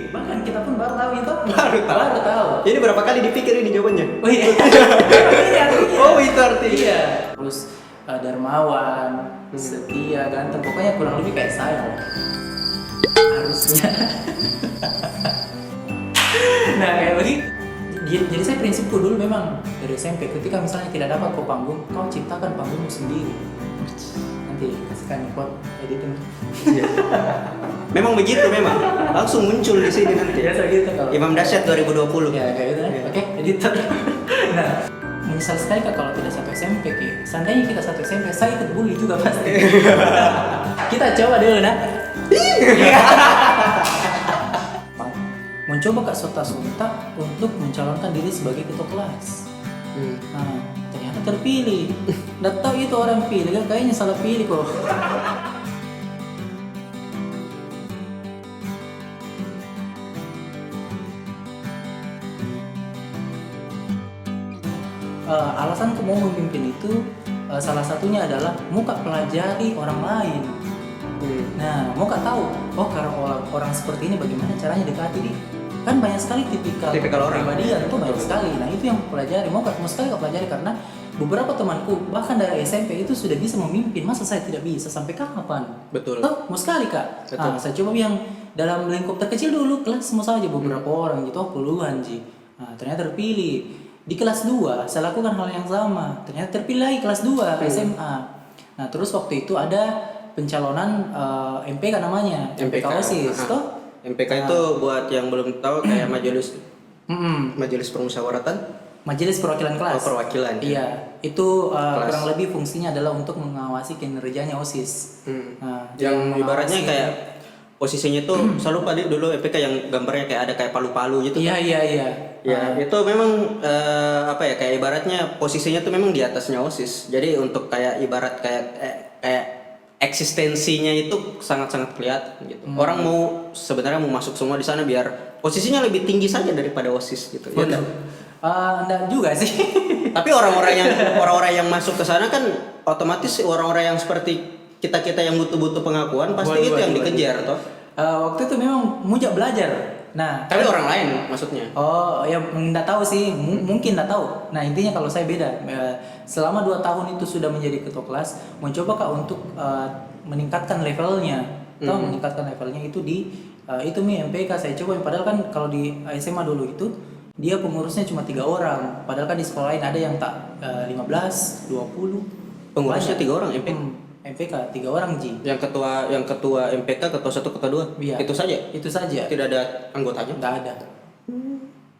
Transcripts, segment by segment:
Bahkan kita pun baru tahu itu. Baru tahu. Ini berapa kali dipikir ini jawabannya? Oh iya. Ini artinya. Oh itu artinya. Iya. Terus dermawan, setia, ganteng. Pokoknya kurang lebih kayak saya. Harusnya. Nah kayak begitu. Jadi saya prinsipku dulu memang dari SMP ketika misalnya tidak dapat kau panggung, kau ciptakan panggungmu sendiri. Nanti kasihkan quote editing. Memang begitu memang. Langsung muncul di sini nanti. Biasa gitu kalau. Imam Dasyat 2020. Ya kayak gitu. Oke, editor. Nah, menyesal sekali Kak kalau tidak satu SMP Ki. Seandainya kita satu SMP, saya ikut bully juga pasti. Kita coba dulu nah. Mencoba Kak sontak untuk mencalonkan diri sebagai ketua kelas. Nah, ternyata terpilih. Nggak tahu itu orang pilih kan kayaknya salah pilih kok. Alasan mau memimpin itu salah satunya adalah mau Kak pelajari orang lain. Nah, mau Kak tahu, karena orang seperti ini bagaimana caranya dekati dia. Kan banyak sekali tipikal orang. Kepribadian itu banyak sekali. Nah, itu yang pelajari. Mau sekali Kak pelajari karena beberapa temanku bahkan dari SMP itu sudah bisa memimpin. Masa saya tidak bisa sampai kapan? Betul. Mau sekali Kak. Betul. Nah, saya coba yang dalam lingkup terkecil dulu kelas semua saja beberapa orang gitu, puluhan Ji. Nah, ternyata terpilih. Di kelas 2 saya lakukan hal yang sama. Ternyata terpilih lagi kelas 2 SMA. Nah, terus waktu itu ada pencalonan MPK namanya. MPK OSIS toh? MPK itu buat yang belum tahu kayak majelis permusyawaratan, Majelis Perwakilan Kelas. Perwakilan. Iya, itu kurang lebih fungsinya adalah untuk mengawasi kinerjanya OSIS. Nah, yang ibaratnya kayak posisinya tuh selalu pada dulu MPK yang gambarnya kayak ada kayak palu-palu gitu. Iya. Ya, itu memang kayak ibaratnya posisinya tuh memang di atasnya OSIS. Jadi untuk kayak ibarat kayak eksistensinya itu sangat-sangat kelihatan gitu. Orang sebenarnya mau masuk semua di sana biar posisinya lebih tinggi saja daripada OSIS gitu. Ya enggak juga sih. Tapi orang-orang yang masuk ke sana kan otomatis orang-orang yang seperti kita yang butuh pengakuan pasti itu yang dikejar toh. Waktu itu memang mujak belajar. Nah, tapi orang lain maksudnya. Oh, ya enggak tahu sih, mungkin enggak tahu. Nah, intinya kalau saya beda. Selama 2 tahun itu sudah menjadi ketua kelas, mencoba Kak untuk meningkatkan levelnya. Meningkatkan levelnya itu di MPK saya coba. Padahal kan kalau di SMA dulu itu dia pengurusnya cuma 3 orang. Padahal kan di sekolah lain ada yang tak 15, 20. Pengurusnya 3 orang MPK 3 orang Ji. Yang ketua MPK, ketua 1, ketua 2. Iya. Itu saja. Tidak ada anggotanya. Enggak ada.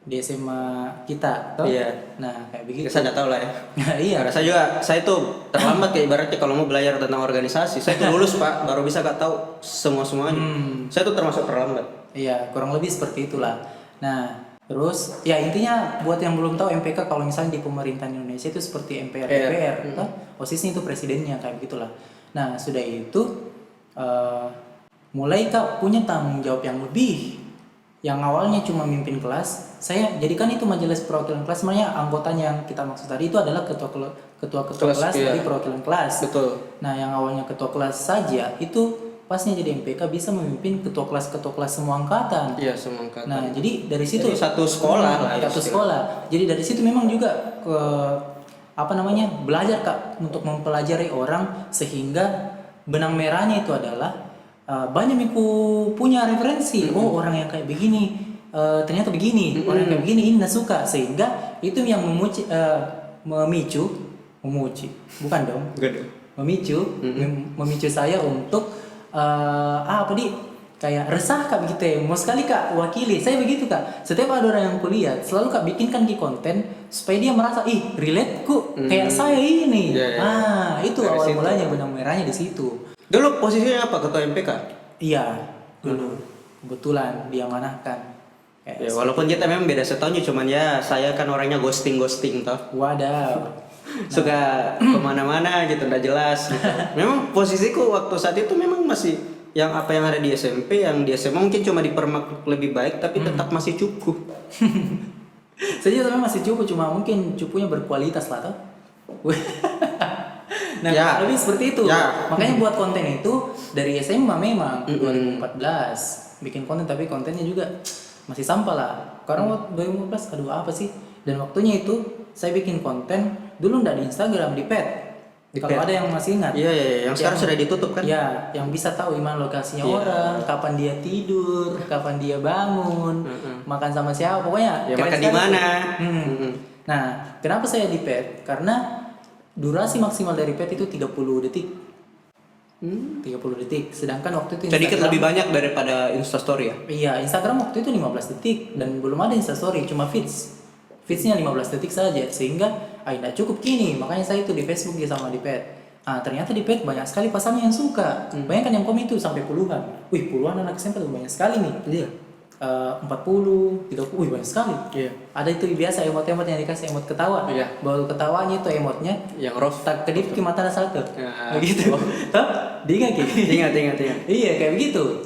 Di SMA kita toh? Iya. Nah, kayak begitu. Saya enggak tahu lah ya. Iya. Karena saya tuh terlambat kayak ibaratnya kalau mau belajar tentang organisasi. Saya tuh lulus Pak, baru bisa tahu semuanya. Saya tuh termasuk terlambat. Iya, kurang lebih seperti itulah. Nah, terus ya intinya buat yang belum tahu MPK kalau misalnya di pemerintahan Indonesia itu seperti MPR, DPR, OSISnya itu presidennya kayak begitulah. Nah, sudah itu mulai Kak punya tanggung jawab yang lebih. Yang awalnya cuma mimpin kelas, saya jadikan itu majelis perwakilan kelas. Sebenarnya anggotanya yang kita maksud tadi itu adalah ketua kelas dari perwakilan kelas. Betul. Nah, yang awalnya ketua kelas saja itu pasnya jadi MPK bisa memimpin ketua kelas semua angkatan. Iya, semua angkatan. Nah, jadi dari situ satu sekolah lah. Satu sekolah. Jadi dari situ memang juga belajar Kak untuk mempelajari orang sehingga benang merahnya itu adalah banyak yang punya referensi. Orang yang kayak begini ternyata begini. Orang yang kayak begini ini nggak suka, sehingga itu yang memicu saya untuk kayak resah Kak begitu ya. Mau sekali Kak wakili. Saya begitu Kak. Setiap ada orang yang kuliah selalu Kak bikinkan di konten supaya dia merasa relate ku kayak saya ini. Itu awal mulanya benang merahnya di situ. Dulu posisinya apa ketua MPK? Iya, dulu kebetulan diamanahkan. Ya, walaupun kita memang beda setahun, cuman ya saya kan orangnya ghosting toh. Wadaw. Suka kemana-mana gitu, nggak jelas gitu. Memang posisiku waktu saat itu memang masih yang apa yang ada di SMP, yang di SMA mungkin cuma dipermak lebih baik, tapi tetap masih cukup. Saya juga masih cukup, cuma mungkin cukunya berkualitas lah toh. Nah, Ya. lebih seperti itu. Ya. Makanya buat konten itu dari SMA memang 2014 bikin konten, tapi kontennya juga masih sampah lah. Karena waktu 2014 aduh apa sih? Dan waktunya itu saya bikin konten dulu ndak di Instagram, di Pet. Kalau ada yang masih ingat. Iya, yang sekarang sudah ditutup kan? Ya, yang bisa tahu di mana lokasinya Iya. orang, kapan dia tidur, kapan dia bangun, makan sama siapa, pokoknya Ya, keren makan di sekali mana. tuh. Nah, kenapa saya di Pet? Karena durasi maksimal dari Pet itu 30 detik. 30 detik. Sedangkan waktu itu Sedikit Instagram- lebih banyak daripada Instastory ya? Iya, Instagram waktu itu 15 detik dan belum ada Instastory, cuma feeds. Feedsnya 15 detik saja, sehingga tidak cukup kini. Makanya saya itu di Facebook dia sama di Pet. Ah, ternyata di Pet banyak sekali pasangan yang suka. Banyak kan yang komen itu sampai puluhan. Wih, puluhan anak SMP tuh banyak sekali nih. Iya. 40, 30, wih banyak sekali. Iya. Ada itu biasa emot-emot yang dikasih emot ketawa. Iya. Baru ketawanya itu emotnya Yang roast. tak kedip ke mata satu. Ya. Begitu. Tuh, diingat Ki? Ingat. Iya kayak begitu.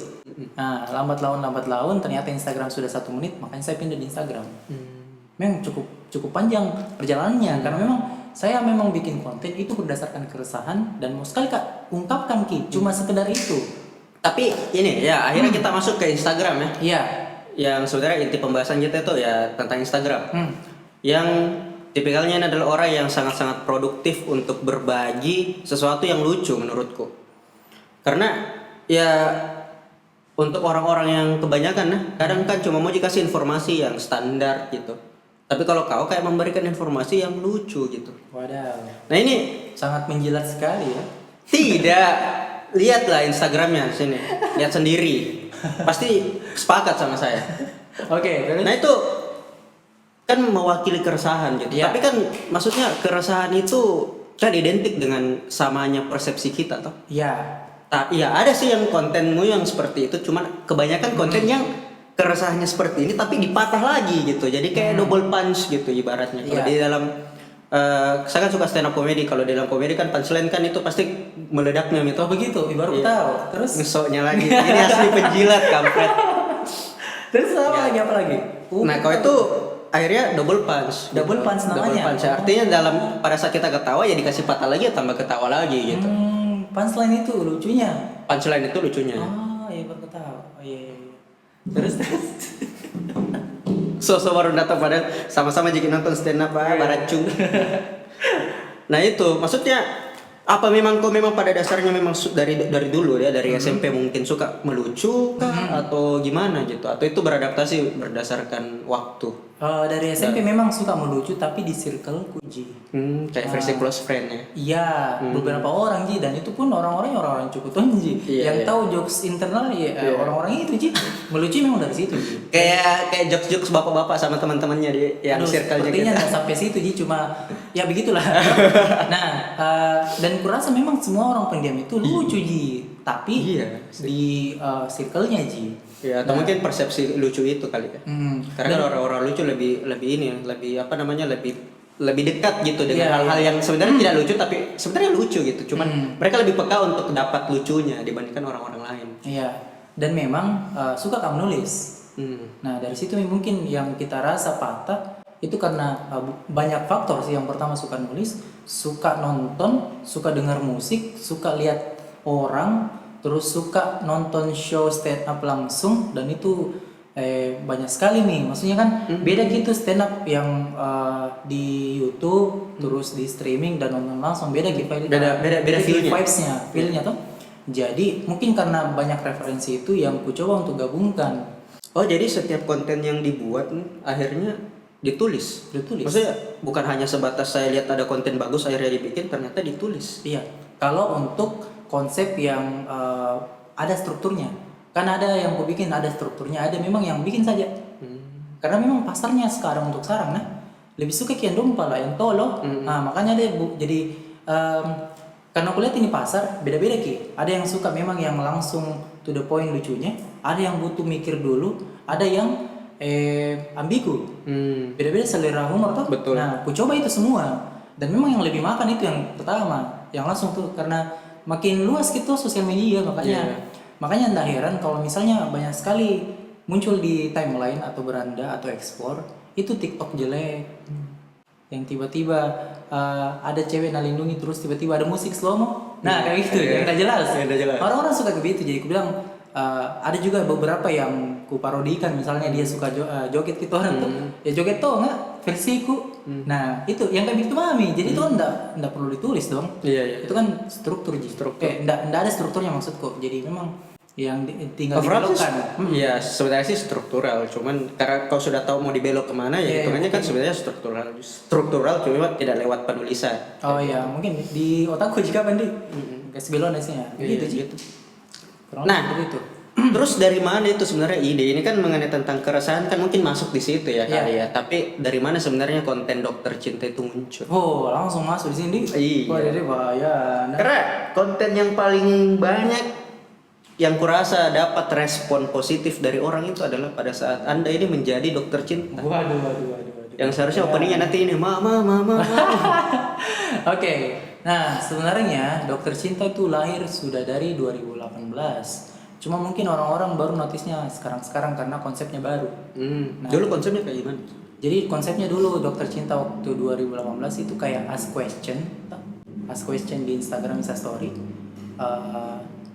Nah lambat laun ternyata Instagram sudah 1 menit, makanya saya pindah di Instagram. Memang cukup panjang perjalanannya karena memang saya memang bikin konten itu berdasarkan keresahan dan mau sekali Kak ungkapkan Ki, cuma sekedar itu. Tapi ini ya akhirnya kita masuk ke Instagram ya. Iya. Yang sebenarnya inti pembahasan kita itu ya tentang Instagram. Yang tipikalnya ini adalah orang yang sangat-sangat produktif untuk berbagi sesuatu yang lucu menurutku. Karena ya untuk orang-orang yang kebanyakan nah kadang kan cuma mau dikasih informasi yang standar gitu. Tapi kalau kau kayak memberikan informasi yang lucu gitu. Wadaw. Nah ini Sangat menjilat sekali ya. tidak, lihatlah Instagramnya sini, lihat sendiri, pasti sepakat sama saya. Oke, terus? Nah itu kan mewakili keresahan gitu. Iya. Tapi kan maksudnya keresahan itu kan identik dengan samanya persepsi kita toh. Iya. Iya ada sih yang kontenmu yang seperti itu, cuman kebanyakan konten yang keresahannya seperti ini tapi dipatah lagi gitu. Jadi kayak double punch gitu ibaratnya. Kalau Iya. di dalam saya kan suka stand up comedy. Kalau di dalam komedi kan punchline kan itu pasti meledaknya gitu. Oh begitu, baru Iya. tahu. Terus? Ngesoknya lagi. Ini asli penjilat kampret. Terus apa Ya. lagi apa lagi? Nah, kalau itu akhirnya double punch. Double punch namanya. Double punch. Artinya dalam pada saat kita ketawa ya dikasih patah lagi ya tambah ketawa lagi gitu. Punchline itu lucunya. Punchline itu lucunya. Oh, iya baru tahu. Oh, iya. Terus. So baru datang padahal sama-sama jadi nonton stand up baracung. Nah itu maksudnya apa memang kau memang pada dasarnya memang dari dulu ya dari SMP mungkin suka melucu kah atau gimana gitu atau itu beradaptasi berdasarkan waktu? Dari SMP memang suka melucu tapi di circleku Ji. Kayak versi close friend ya. Iya, beberapa orang Ji dan itu pun orang-orang cukup Ji. Iya, yang iya. tahu jokes internal ya orang-orang itu Ji. Melucu memang dari situ Ji. Kayak jokes-jokes bapak-bapak sama teman-temannya di yang Aduh, circle-nya sepertinya gitu. nggak sampai situ Ji, cuma ya begitulah. Nah, dan kurasa memang semua orang pendiam itu lucu Ji, tapi Iya, di circle-nya Ji. Ya, atau mungkin persepsi lucu itu kali ya. Karena Dan- orang-orang lucu lebih ini ya, lebih apa namanya lebih dekat gitu dengan Iya, hal-hal iya. yang sebenarnya tidak lucu tapi sebenarnya lucu gitu. Cuman mereka lebih peka untuk dapat lucunya dibandingkan orang-orang lain. Iya, dan memang suka kamu nulis. Nah dari situ mungkin yang kita rasa patah itu karena banyak faktor sih. Yang pertama suka nulis, suka nonton, suka dengar musik, suka lihat orang, terus suka nonton show stand up langsung dan itu banyak sekali nih. Maksudnya kan beda gitu stand up yang di YouTube terus di streaming dan nonton langsung beda gitu. Beda feel-nya. Feel-nya tuh. Jadi mungkin karena banyak referensi itu yang ku coba untuk gabungkan. Oh, jadi setiap konten yang dibuat nih akhirnya ditulis. Maksudnya bukan hanya sebatas saya lihat ada konten bagus akhirnya dibikin, ternyata ditulis. Iya. Kalau untuk konsep yang ada strukturnya, kan ada yang ku bikin ada strukturnya, ada memang yang bikin saja. Karena memang pasarnya sekarang untuk sarang, nah lebih suka kian dompa lah, yang tolo. Nah makanya ada jadi karena aku lihat ini pasar beda-beda Ki. Ada yang suka memang yang langsung to the point lucunya, ada yang butuh mikir dulu, ada yang ambigu. Beda-beda selera humor toh. Betul. Nah, aku coba itu semua dan memang yang lebih makan itu yang pertama, yang langsung tuh karena makin luas gitu sosial media makanya nggak heran kalau misalnya banyak sekali muncul di timeline atau beranda atau explore itu TikTok jelek yang tiba-tiba ada cewek nalindungi terus tiba-tiba ada musik slow-mo. Nah, kayak gitu yang nggak jelas. Yang nggak jelas. Orang-orang suka begitu. Jadi aku bilang ada juga beberapa yang ku parodikan, misalnya dia suka joget gitu orang tuh. Ya joget tuh nggak versiku. Nah, itu yang kayak gitu mami. Jadi itu kan enggak perlu ditulis dong. Iya. Itu kan struktur. Enggak ada strukturnya maksudku. Jadi memang yang tinggal dibelokkan. Iya, sebenarnya sih struktural, cuman karena kau sudah tahu mau dibelok kemana ya hitungannya kan sebenarnya struktural cuma tidak lewat penulisan. Oh iya, mungkin di otakku juga Bandi. Kasih belon sih ya. Gitu. Nah, itu. Terus dari mana itu sebenarnya ide? Ini kan mengenai tentang keresahan kan mungkin masuk di situ ya kali ya. Tapi dari mana sebenarnya konten Dokter Cinta itu muncul? Oh, langsung masuk di sini. Iya. Wah, jadi bahaya. Karena konten yang paling banyak yang kurasa dapat respon positif dari orang itu adalah pada saat Anda ini menjadi dokter cinta. Waduh. Yang seharusnya openingnya nanti ini mama. Oke. Nah, sebenarnya dokter cinta itu lahir sudah dari 2018. Cuma mungkin orang-orang baru notisnya sekarang karena konsepnya baru. Nah, dulu konsepnya kayak gimana? Jadi konsepnya dulu dokter cinta waktu 2018 itu kayak ask question di Instagram Instastory.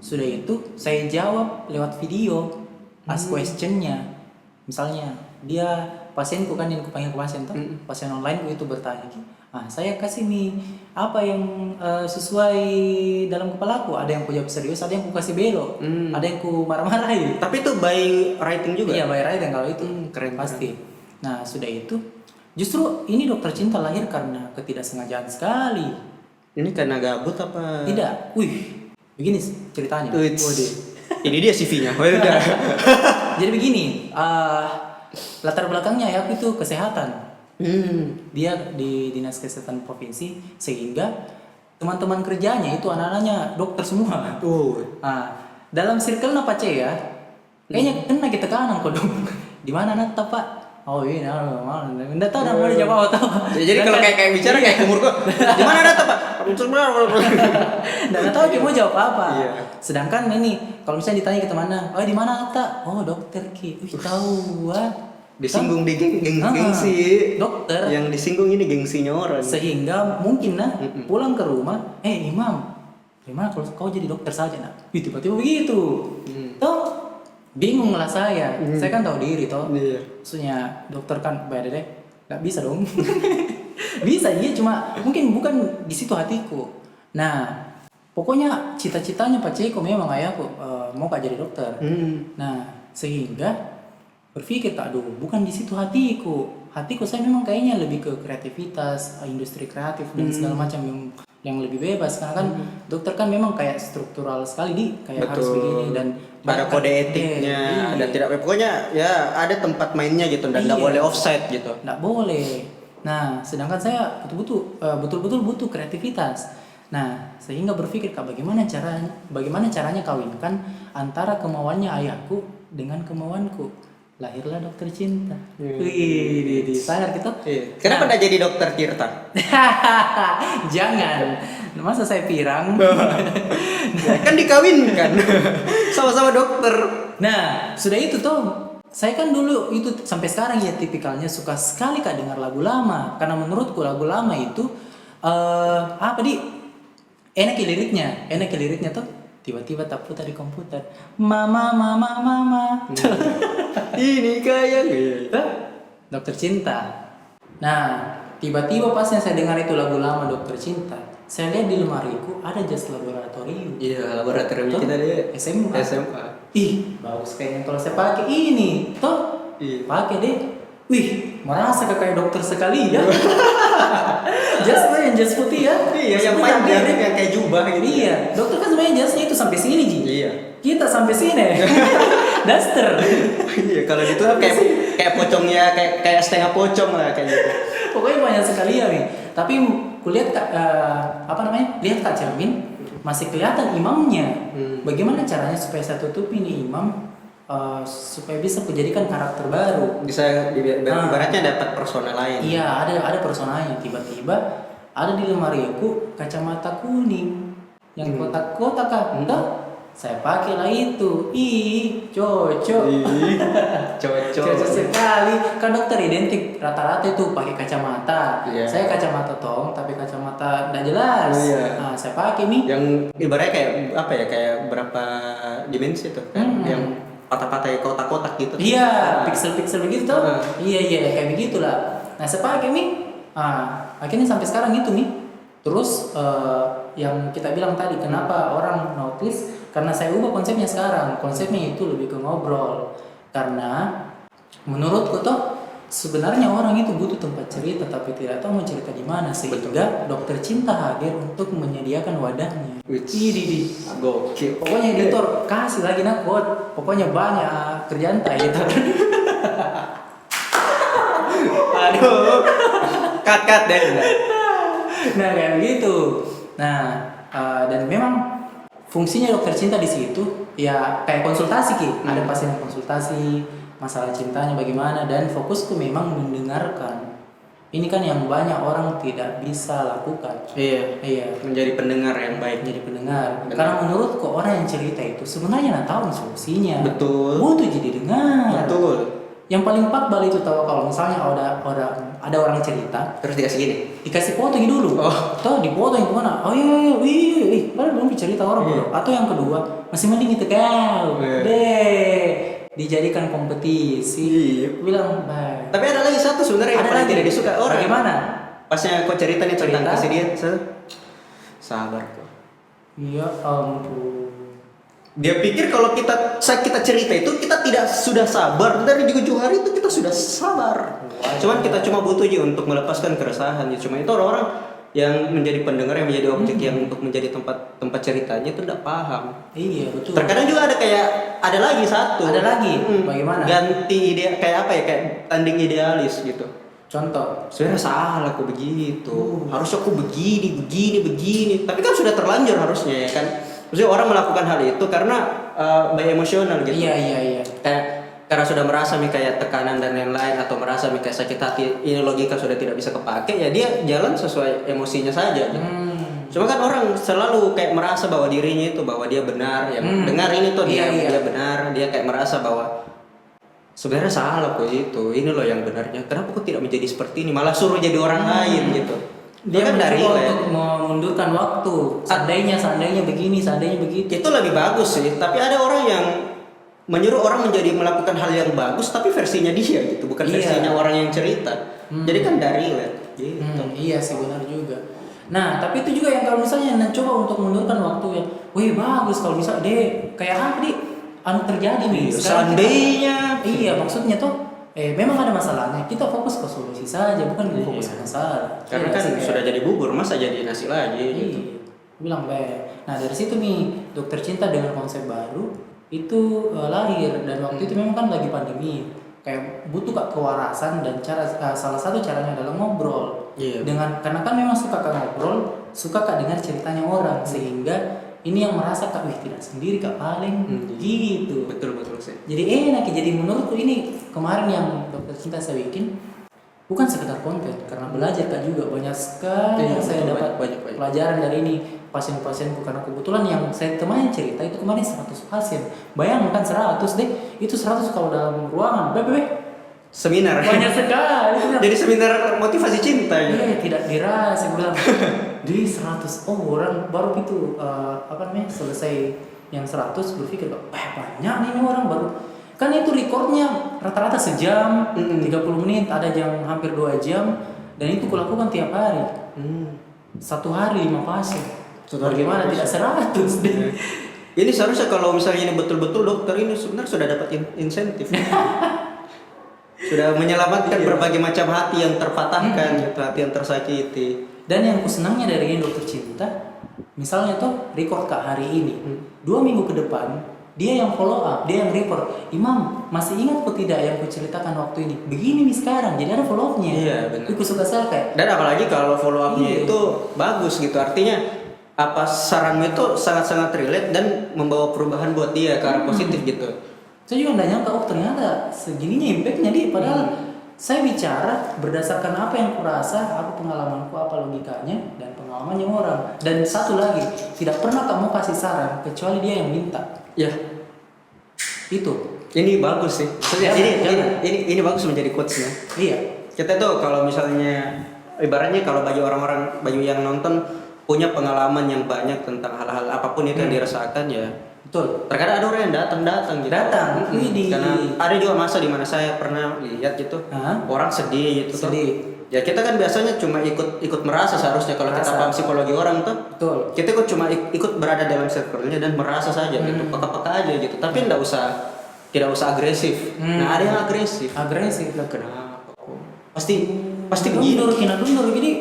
Sudah itu saya jawab lewat video ask questionnya. Misalnya dia pasienku kan yang kupanggil pasien tuh, pasien online ku itu bertanya, saya kasih nih apa yang sesuai dalam kepalaku. Ada yang ku jawab serius, ada yang ku kasih belok, ada yang ku marah-marahin. Tapi itu by writing juga? Iya, by writing kalau itu keren pasti. Nah sudah itu justru ini dokter cinta lahir karena ketidaksengajaan sekali. Ini karena gabut apa? Tidak, begini ceritanya. Ini dia CV-nya. Jadi begini, latar belakangnya ya aku itu kesehatan. Dia di dinas kesehatan provinsi, sehingga teman-teman kerjanya itu anak-anaknya dokter semua. Dalam circle apa ya? Kayaknya kena kita kanan kok dong. Di mana nata Pak? Oh ini enggak tahu namanya jawab tahu. Jadi kalau kayak bicara kayak umur kok. Di mana data Pak? Enggak tahu dia mau jawab apa. Iya. Sedangkan ini kalau misalnya ditanya ke temannya, "Oh, di mana Ata?" "Oh, dokter Ki." Tahu disinggung di gengsi dokter. Yang disinggung ini gengsinya orang. Sehingga mungkin pulang ke rumah, Imam, gimana kalau kau jadi dokter saja tiba-tiba begitu. Toh bingung lah saya kan tahu diri toh. Maksudnya dokter kan bayar deh, nggak bisa dong. Bisa iya, cuma mungkin bukan di situ hatiku. Nah pokoknya cita-citanya Pak Ceko memang ayahku mau jadi dokter. Nah sehingga berpikir bukan di situ hatiku saya memang kayaknya lebih ke kreativitas, industri kreatif dan segala macam yang lebih bebas, karena kan dokter kan memang kayak struktural sekali kayak harus begini dan ada kode etiknya, ada tidak, pokoknya ya ada tempat mainnya gitu dan nggak boleh offside gitu. Nggak boleh. Nah, sedangkan saya betul-betul butuh kreativitas. Nah, sehingga berpikir bagaimana caranya kawinkan antara kemauannya ayahku dengan kemauanku. Lahirlah dokter cinta. Wih, sangat gitu. Kenapa nggak jadi dokter Tirta? Jangan. Masa saya pirang? Kan dikawinkan. Sama-sama dokter. Nah, sudah itu tuh. Saya kan dulu itu sampai sekarang ya tipikalnya suka sekali dengar lagu lama, karena menurutku lagu lama itu enak liriknya tuh tiba-tiba tak putar di komputer, mama ini kayak dokter cinta. Nah tiba-tiba pas yang saya dengar itu lagu lama dokter cinta, saya lihat di lemariku ada jas laboratorium. Iya, laboratorium kita deh SMA. Ih, bagus kayaknya kalau saya pakai ini. Toh, pakai deh. Wih, merasa kayak dokter sekali ya. Jas putih ya. Iya, yang panjang yang kayak jubah gitu. Iya, dokter kan sebenarnya jasnya itu sampai sini, Ji. Iya. Kita sampai sini. Daster. Iya, kalau gitu kayak pocongnya kayak setengah pocong lah kayak gitu. Pokoknya banyak sekali ya, nih. Tapi kulihat lihat Kak Cermin masih kelihatan imamnya. Bagaimana caranya supaya saya tutupi nih imam supaya bisa kujadikan karakter baru. Bisa ibaratnya dapat persona lain. Iya, ada personanya. Tiba-tiba ada di lemari aku kacamata kuning yang kotak-kotak kan. Saya pakailah itu. Ih, cocok. Cocok sekali. Kan dokter identik rata-rata itu pakai kacamata. Iya. Saya kacamata tong, tapi kacamata enggak jelas. Iya. Nah, saya pakai nih. Yang ibaratnya kayak apa ya, kayak berapa dimensi tuh, yang patah-patah kotak-kotak gitu. Iya, pixel-pixel begitu tuh. Iya, kayak begitulah. Nah, saya pakai nih. Akhirnya sampai sekarang itu nih. Terus yang kita bilang tadi, kenapa orang notice? Karena saya ubah konsepnya sekarang. Konsepnya itu lebih ke ngobrol. Karena menurutku tuh sebenarnya orang itu butuh tempat cerita, tapi tidak tahu mau cerita di mana, sehingga dokter cinta hadir untuk menyediakan wadahnya. Idi. Gokil. Pokoknya editor kasih lagi quote. Pokoknya banyak kerjaan tak editor. Aduh. Cut deh. Nah, kayak begitu. Nah, dan memang fungsinya dokter cinta di situ ya kayak konsultasi Ada pasien yang konsultasi masalah cintanya bagaimana, dan fokusku memang mendengarkan. Ini kan yang banyak orang tidak bisa lakukan. Iya. Menjadi pendengar yang baik. Jadi pendengar. Karena menurutku orang yang cerita itu sebenarnya nggak tahu solusinya. Betul. Butuh jadi dengar. Betul. Yang paling pakbal itu tahu kalau misalnya ada orang cerita, Terus dikasih gini. dikasih fotonya dulu. Toh dipotong kemana? Oh iya, padahal belum cerita orang dulu. Atau yang kedua, masih mending itu kau. Dijadikan kompetisi. Bilang, baik. Tapi ada lagi satu sebenarnya yang paling tidak disuka orang. Bagaimana? Pasnya kau cerita nih tentang kasih dia, sabar kok. Ya ampun. Dia pikir kalau saat kita cerita itu kita tidak sudah sabar, dari di ujung hari itu kita sudah sabar. Cuman kita cuma butuh aja untuk melepaskan keresahan. Cuma itu orang-orang yang menjadi pendengar, yang menjadi objek, yang untuk menjadi tempat ceritanya itu tidak paham. Iya betul. Terkadang juga ada lagi satu. Ada lagi. Bagaimana? Ganti ide, kayak apa ya, kayak tanding idealis gitu. Contoh. Sebenarnya salah aku begitu. Harusnya aku begini. Tapi kan sudah terlanjur harusnya ya kan. Maksudnya orang melakukan hal itu karena by emosional gitu. Iya. Karena sudah merasa kayak tekanan dan lain-lain, atau merasa kayak sakit hati, ini logika sudah tidak bisa kepake, ya dia jalan sesuai emosinya saja. Gitu. Cuma kan orang selalu kayak merasa bahwa dirinya itu, bahwa dia benar, yang dengar ini tuh dia benar, dia kayak merasa bahwa sebenarnya salah kok itu, ini loh yang benarnya. Kenapa kok tidak menjadi seperti ini, malah suruh jadi orang lain gitu. Dia kan dari untuk memundurkan waktu. Seandainya begini, seandainya begitu. Itu lebih bagus sih. Tapi ada orang yang menyuruh orang melakukan hal yang bagus, tapi versinya dia gitu, bukan versinya orang yang cerita. Jadi kan dari gitu. Iya sih, benar juga. Nah, tapi itu juga yang kalau misalnya coba untuk mundurkan waktu ya, wih bagus kalau misalnya kayak apa terjadi nih. Seandainya. Iya, maksudnya tuh. Memang ada masalahnya, kita fokus ke solusi saja, bukan fokus ke masalah. Karena kan sudah jadi bubur, masa jadi nasi lagi gitu. Bilang baik. Nah dari situ nih dokter cinta dengan konsep baru itu lahir, dan waktu itu memang kan lagi pandemi, kayak butuh kewarasan, dan salah satu caranya adalah ngobrol. Karena kan memang suka ngobrol, suka dengar ceritanya orang, sehingga ini yang merasa wih tidak sendiri paling gitu. Betul sih. Jadi enak. Jadi menurutku ini kemarin yang dokter cinta saya bikin bukan sekedar konten, karena belajar juga banyak sekali yang saya dapat banyak pelajaran dari ini pasien-pasienku, karena kebetulan yang saya temani cerita itu kemarin 100 pasien. Bayangkan 100 deh, itu 100 kalau dalam ruangan seminar banyak sekali. Jadi seminar motivasi cinta gitu. Tidak dirasa bilang di 100 orang baru itu selesai yang 100 berpikir banyak nih orang baru. Kan itu recordnya rata-rata sejam, 30 menit, ada yang hampir 2 jam, dan itu kulakukan tiap hari. Satu hari 5 pasien. Bagaimana tidak 100 deh. Ini seharusnya kalau misalnya ini betul-betul dokter ini sebenarnya sudah dapat insentif. Sudah menyelamatkan berbagai macam hati yang terpatahkan, gitu, hati yang tersakiti. Dan yang kusenangnya dari ini dokter cinta, misalnya tuh record hari ini, 2 minggu ke depan dia yang follow up, dia yang report, Imam masih ingat kok tidak yang kuceritakan waktu ini, begini nih sekarang, jadi ada follow upnya. Iya benar. Itu suka kayak. Dan apalagi kalau follow upnya itu bagus gitu, artinya apa saranmu itu sangat-sangat relate dan membawa perubahan buat dia ke arah positif gitu. Saya juga nggak nyangka, ternyata segininya impactnya dia. Padahal saya bicara berdasarkan apa yang kurasa, apa pengalamanku, apa logikanya, dan pengalaman pengalamannya orang. Dan satu lagi, tidak pernah kamu kasih saran kecuali dia yang minta. Ya, Itu. ini bagus sih. Maksudnya ini bagus menjadi quotes-nya. Iya. Kita tuh kalau misalnya ibaratnya kalau bagi yang nonton punya pengalaman yang banyak tentang hal-hal apapun itu yang dirasakan ya. Betul. Terkadang ada orang yang datang gitu. Datang. Widih. Karena ada juga masa di mana saya pernah lihat gitu. Orang sedih gitu tuh. Sedih. Ya kita kan biasanya cuma ikut merasa seharusnya kalau kita paham psikologi orang tuh. Betul. Kita cuma ikut berada dalam circle-nya dan merasa saja gitu, peka-peka aja gitu. Tapi tidak usah agresif. Nah, ada yang agresif. Agresif lah. Kenapa kok? Pasti begini. Dundur gini.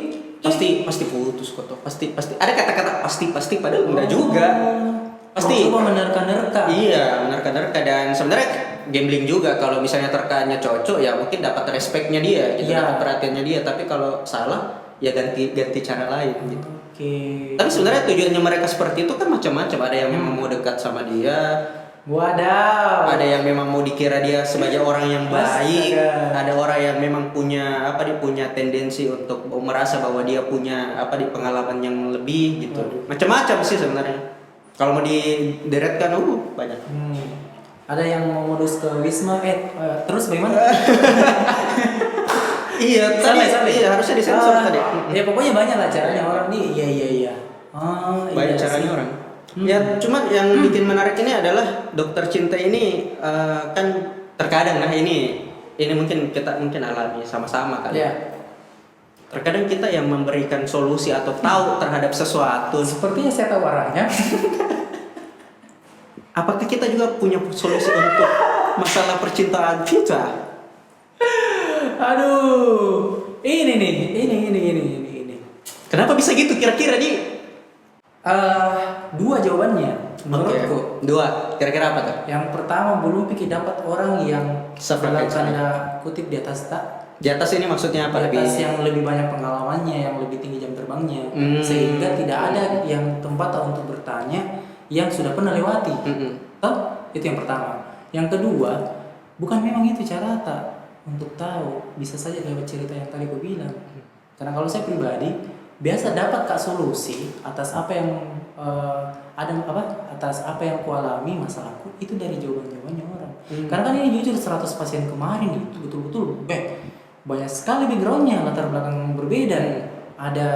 Pasti putus kok. Pasti ada kata-kata pasti padahal enggak juga. Pasti coba menerka-nerka. Iya, menerka-nerka dan sebenarnya gambling juga kalau misalnya terkanya cocok ya mungkin dapat respectnya dia, gitu, dapat perhatiannya dia. Tapi kalau salah ya ganti cara lain gitu. Oke. Tapi sebenarnya tujuannya mereka seperti itu kan macam-macam. Ada yang memang mau dekat sama dia. Wadaw. Ada yang memang mau dikira dia sebagai orang yang baik. Ada orang yang memang dia punya tendensi untuk merasa bahwa dia punya pengalaman yang lebih gitu. Macam-macam sih sebenarnya. Kalau mau dideretkan banyak. Ada yang mau modus ke Wisma terus bagaimana? Iya, sampai. Iya, harusnya disensor tadi. Ya pokoknya banyak lah caranya orang nih. Iya. Banyak caranya orang. Ya, cuma yang bikin menarik ini adalah Dokter Cinta ini kan terkadang ini mungkin kita alami sama-sama kali. Iya. Terkadang kita yang memberikan solusi atau tahu terhadap sesuatu. Sepertinya saya tahu arahnya. Apakah kita juga punya solusi untuk masalah percintaan kita? Aduh, ini. Kenapa bisa gitu kira-kira nih? Dua jawabannya menurutku. Dua, kira-kira apa tuh? Yang pertama, belum pikir dapat orang yang dalam tanda kutip di atas tak. Di atas ini maksudnya apa? Di atas yang lebih banyak pengalamannya, yang lebih tinggi jam terbangnya, sehingga tidak ada yang tempat untuk bertanya yang sudah pernah lewati. Toh? Itu yang pertama. Yang kedua, bukan memang itu cara tak untuk tahu, bisa saja lewat cerita yang tadi aku bilang. Karena kalau saya pribadi biasa dapat solusi atas apa yang atas apa yang kualami masalahku itu dari jawabannya orang. Karena kan ini jujur 100 pasien kemarin itu betul-betul banyak sekali backgroundnya, latar belakang berbeda. Ada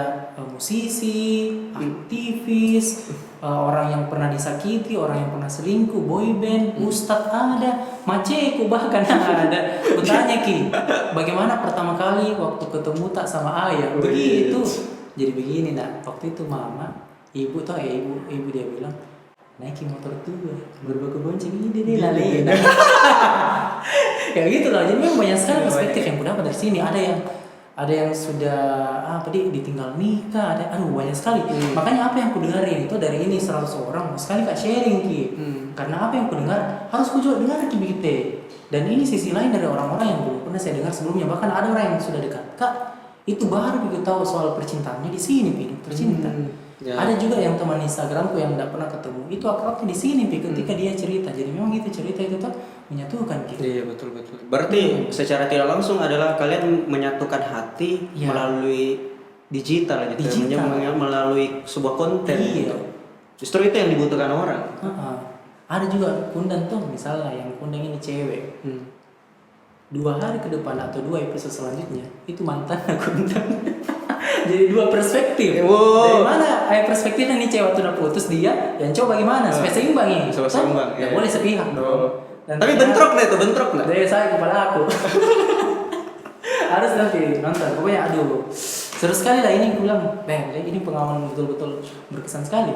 musisi, aktivis, orang yang pernah disakiti, orang yang pernah selingkuh, boyband, ustadz ada, maceku bahkan ada. Kutanya Ki, bagaimana pertama kali waktu ketemu tak sama ayah? Begitu. Jadi begini waktu itu mama, ibu dia bilang, naiki motor tua, berbagai bonceng ini deh lale. Ya gitu lah. Jadi memang banyak sekali perspektif yang kudapat dari sini. Ada yang sudah ditinggal nikah, banyak sekali. Makanya apa yang kudengarin itu dari ini 100 orang sekali Kak sharing Ki. Karena apa yang kudengar harus ku juga dengar Ki begitu. Dan ini sisi lain dari orang-orang yang belum pernah saya dengar sebelumnya. Bahkan ada orang yang sudah dekat Kak, itu baru begitu tahu soal percintaannya di sini Pi, Dokter Cinta. Ya. Ada juga yang teman Instagramku yang tidak pernah ketemu, itu akrabnya di sini Pi, ketika dia cerita. Jadi memang gitu cerita itu tuh menyatukan gitu. Iya betul. Berarti secara tidak langsung adalah kalian menyatukan hati melalui digital gitu. Melalui sebuah konten. Iya. Justru itu yang dibutuhkan orang. Ada juga kundan tuh misalnya yang kundang ini cewek. 2 hari ke depan atau 2 episode selanjutnya itu mantan kundang. Jadi 2 perspektif. Dari mana perspektifnya nih cewek tuh udah putus dia, yang coba gimana supaya seimbang ya. Seimbang. Nggak boleh sepihak dong. Tapi bentrok lah. Dari saya kepala aku. Harus nanti nonton. Pokoknya seru sekali lah ini. Aku bilang, ini pengalaman betul-betul berkesan sekali.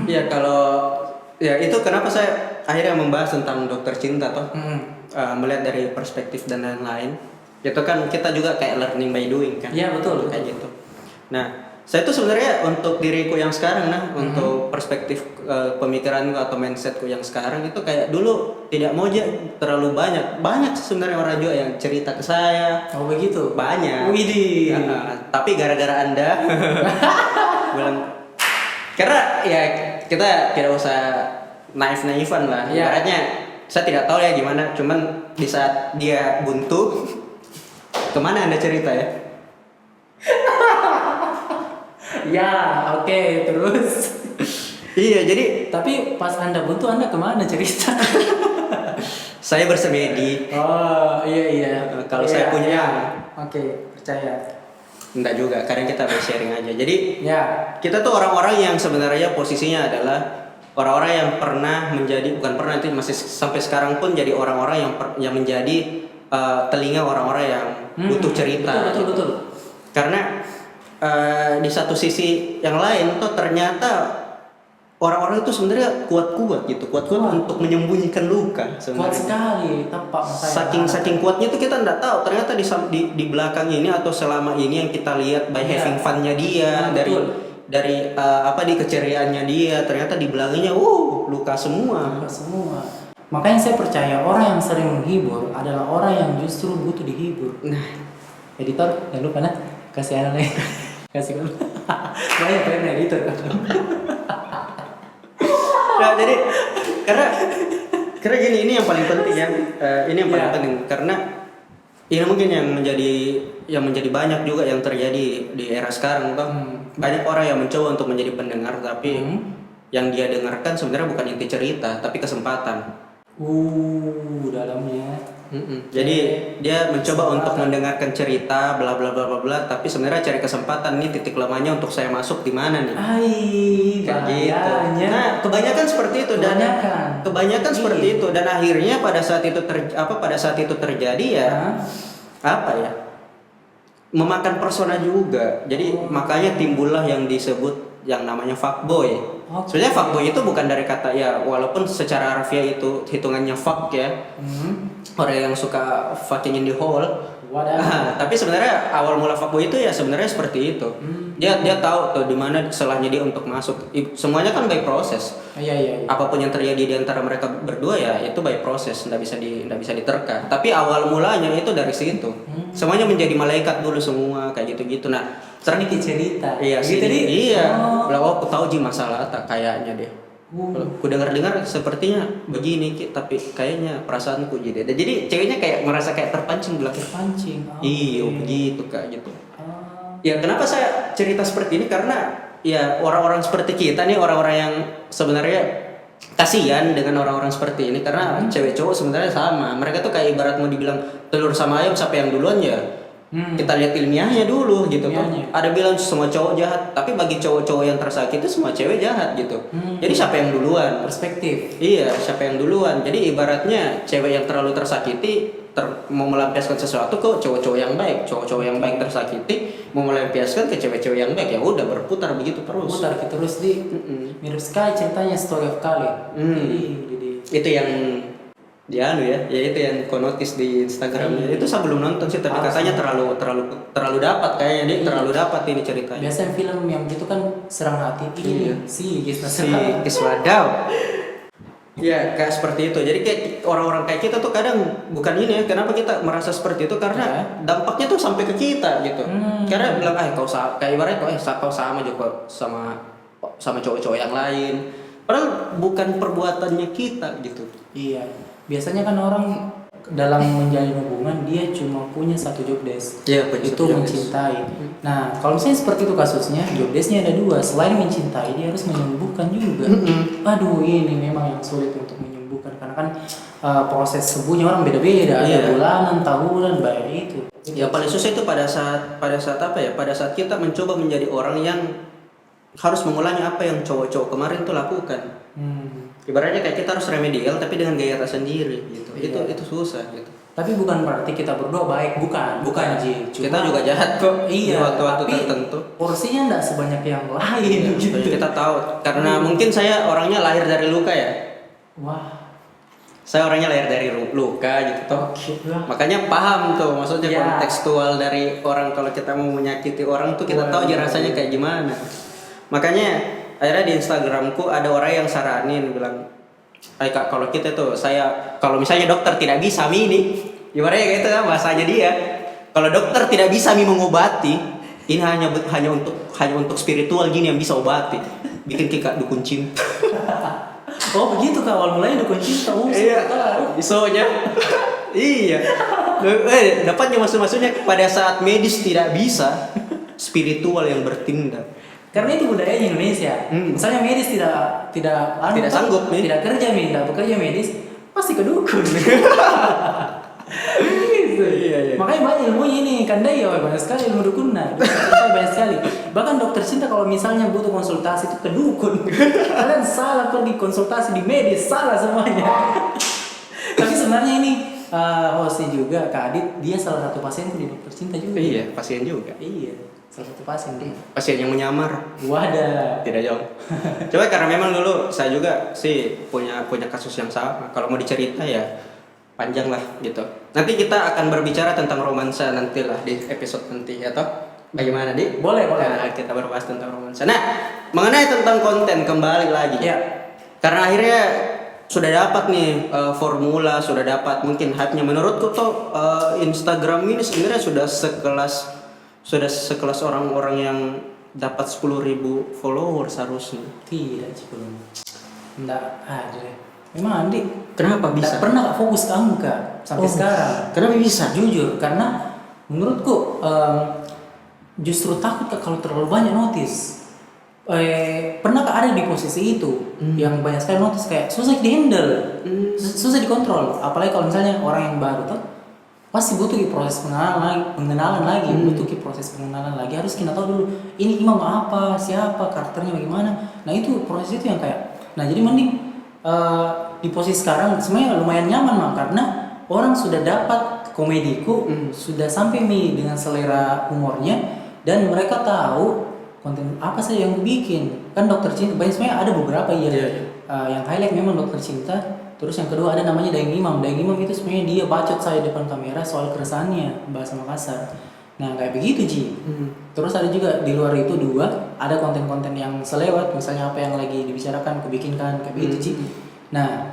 Ya itu kenapa saya akhirnya membahas tentang Dokter Cinta toh. Melihat dari perspektif dan lain-lain. Itu kan kita juga kayak learning by doing kan. Iya betul. Kayak gitu. Nah, saya tuh sebenarnya untuk diriku yang sekarang untuk perspektif pemikiranku atau mindsetku yang sekarang itu kayak dulu tidak mau aja terlalu banyak sebenarnya orang juga yang cerita ke saya. Oh begitu. Banyak. Widih. Tapi gara-gara Anda bilang karena ya kita tidak usah naif-naifan lah. Ibaratnya saya tidak tahu ya gimana, cuman di saat dia buntu kemana Anda cerita ya? Ya, oke, terus. Iya, jadi Tapi pas Anda buntu Anda kemana cerita? saya bersemedi. Oh, iya. Kalau Iya, saya punya- iya. Oke, percaya. Enggak juga, kadang kita sharing aja. Jadi Ya. kita tuh orang-orang yang sebenarnya posisinya adalah orang-orang yang pernah menjadi, bukan pernah, itu masih sampai sekarang pun jadi orang-orang yang menjadi telinga orang-orang yang butuh cerita. Betul. Karena di satu sisi yang lain tuh ternyata orang-orang itu sebenarnya kuat-kuat gitu, kuat untuk menyembunyikan luka Kuat sebenarnya. sekali, tepat saya. Saking kuatnya itu kita nggak tahu ternyata di belakang ini atau selama ini yang kita lihat by Iya. having fun-nya dia, Nah, dari betul. apa di keceriaannya dia, ternyata di belakangnya luka semua. Semua. Makanya saya percaya orang yang sering menghibur adalah orang yang justru butuh dihibur. Nah, Editor, jangan lupa nah kasih anak lagi. Kasih kan. Banyak pengen editor. nah jadi karena gini, ini yang paling penting ya. Ini yang paling Iya. penting karena ini mungkin yang menjadi banyak juga yang terjadi di era sekarang toh. Banyak orang yang mencoba untuk menjadi pendengar tapi yang dia dengarkan sebenarnya bukan inti cerita tapi kesempatan. Dalamnya. Jadi dia mencoba untuk mendengarkan cerita bla bla bla bla bla tapi sebenarnya cari kesempatan nih titik lemahnya untuk saya masuk di mana nih. Kayak gitu. Bahayanya. Nah, kebanyakan seperti itu dan kebanyakan seperti itu dan akhirnya pada saat itu terjadi ya apa ya? Memakan persona juga. Jadi makanya timbullah yang disebut yang namanya fuckboy. Sebenarnya fuckboy itu bukan dari kata ya, walaupun secara harfiah itu hitungannya fuck ya. Orang yang suka fucking in the hole. Tapi sebenarnya awal mula fuckboy itu ya sebenarnya seperti itu. Dia tahu tuh di mana salahnya dia untuk masuk. Semuanya kan by proses. Iya. Apapun yang terjadi di antara mereka berdua ya itu by proses, nggak bisa diterka. Tapi awal mulanya itu dari situ. Semuanya menjadi malaikat dulu semua kayak gitu-gitu. Nah, Sedikit cerita. iya sih. Gitu, Di? Iya. Oh. Aku tahu Ji masalah tak kayaknya deh. Ku dengar sepertinya begini Ki, tapi kayaknya perasaanku jadi. Jadi ceweknya kayak merasa kayak terpancing bilang. Terpancing. Iya, begitu Kak gitu. Oh. Ya kenapa saya cerita seperti ini karena ya orang-orang seperti kita nih orang-orang yang sebenarnya kasihan dengan orang-orang seperti ini karena cewek cowok sebenarnya sama. Mereka tuh kayak ibarat mau dibilang telur sama ayam siapa yang duluan ya. Kita lihat ilmiahnya dulu gitu kan. Ada bilang semua cowok jahat, tapi bagi cowok-cowok yang tersakiti semua cewek jahat gitu. Jadi siapa yang duluan? Perspektif. Iya, siapa yang duluan? Jadi ibaratnya cewek yang terlalu tersakiti mau melampiaskan sesuatu ke cowok-cowok yang baik, cowok-cowok yang baik tersakiti mau melampiaskan ke cewek-cewek yang baik, ya udah berputar begitu terus. Putar terus di. Mirip sekali ceritanya Story of Kali. Jadi. Itu yang ya itu yang kau notice di Instagramnya. Itu saya belum nonton sih, tapi katanya terlalu dapat kayaknya dia terlalu dapat ini ceritanya. Biasanya film yang gitu kan serang hati. Si Kiswadaw. Ya kayak seperti itu. Jadi kayak orang-orang kayak kita tuh kadang bukan ini ya. Kenapa kita merasa seperti itu? Karena dampaknya tuh sampai ke kita gitu. Karena bilang kau kayak ibaratnya kau sama juga sama cowok-cowok yang lain. Padahal bukan perbuatannya kita gitu. Iya. Biasanya kan orang dalam menjalin hubungan dia cuma punya satu job desk. Iya, itu mencintai. Nah, kalau misalnya seperti itu kasusnya, job desknya ada dua. Selain mencintai, dia harus menyembuhkan juga. Aduh, ini memang yang sulit untuk menyembuhkan karena kan proses sembuhnya orang beda-beda. Ada bulanan, tahunan, bayar itu. Ya paling susah itu pada saat apa ya? Pada saat kita mencoba menjadi orang yang harus mengulangi apa yang cowok-cowok kemarin tuh lakukan. Ibaratnya kayak kita harus remedial tapi dengan gaya kita sendiri gitu. Itu susah gitu. Tapi bukan berarti kita berdua baik, bukan Ji. Kita juga jahat kok. Iya, di waktu-waktu tapi tertentu. Porsinya enggak sebanyak yang lain gitu. Kita tahu karena mungkin saya orangnya lahir dari luka ya. Wah. Saya orangnya lahir dari luka gitu toh. Makanya paham tuh maksudnya kontekstual dari orang kalau kita mau menyakiti orang tuh kita tahu aja rasanya kayak gimana. Makanya akhirnya di Instagramku ada orang yang saranin bilang, Kak kalau kita tuh kalau misalnya dokter tidak bisa ini, ibaratnya kayak itu kan bahasanya dia. Kalau dokter tidak bisa mengobati, ini hanya untuk spiritual gini yang bisa obati. Bikin kita dukun cinta. Oh begitu Kak, awal mulanya dukun cinta. Iya, isonya. Iya. Dapatnya maksudnya pada saat medis tidak bisa, spiritual yang bertindak. Karena itu budayanya Indonesia. Misalnya medis tidak sanggup nih. tidak kerja tidak bekerja medis, pasti ke dukun. Gitu. Iya. Makanya banyak ilmu ini, kandai ya banyak sekali ilmu dukun banyak sekali. Bahkan dokter cinta kalau misalnya butuh konsultasi itu ke dukun. Kalian salah pergi konsultasi di medis, salah semuanya. Tapi sebenarnya ini hostnya juga Kak Adit, dia salah satu pasien di dokter cinta juga. Iya, pasien juga. Iya, salah satu pasien dia. Pasien yang menyamar. Wadah. Tidak jauh. Coba karena memang dulu saya juga sih punya kasus yang sama. Kalau mau dicerita ya panjang lah gitu. Nanti kita akan berbicara tentang romansa nanti lah di episode nanti ya toh. Bagaimana Di? Boleh. Nah, kita berbahas tentang romansa. Nah, mengenai tentang konten kembali lagi. Ya. Karena akhirnya sudah dapat nih formula, sudah dapat mungkin hype-nya. Menurutku tuh Instagram ini sebenarnya sudah sekelas orang-orang yang dapat 10.000 followers harusnya. Tidak sih belum. Enggak ada. Memang Andi Kenapa bisa? tidak pernah fokus ke angka sampai sekarang. Kenapa bisa? Jujur, karena menurutku justru takut kalau terlalu banyak notice. Pernah ada di posisi itu yang banyak sekali notice kayak susah di handle, susah dikontrol. Apalagi kalau misalnya orang yang baru tuh pasti butuh proses pengenalan lagi, harus kita tahu dulu ini imam apa, siapa, karakternya bagaimana. Nah itu proses itu yang kayak, nah jadi mending di posisi sekarang sebenarnya lumayan nyaman mah, karena orang sudah dapat komediku, sudah sampai dengan selera humornya, dan mereka tahu konten apa sih yang bikin. Kan dokter cinta banyak, sebenarnya ada beberapa yang highlight memang dokter cinta. Terus yang kedua ada namanya Daeng Imam itu sebenarnya dia bacot saya depan kamera soal keresahannya bahasa Makassar. Nah kayak begitu Ji. Terus ada juga di luar itu ada konten-konten yang selewat, misalnya apa yang lagi dibicarakan kebikinkan kayak begitu Ji. Nah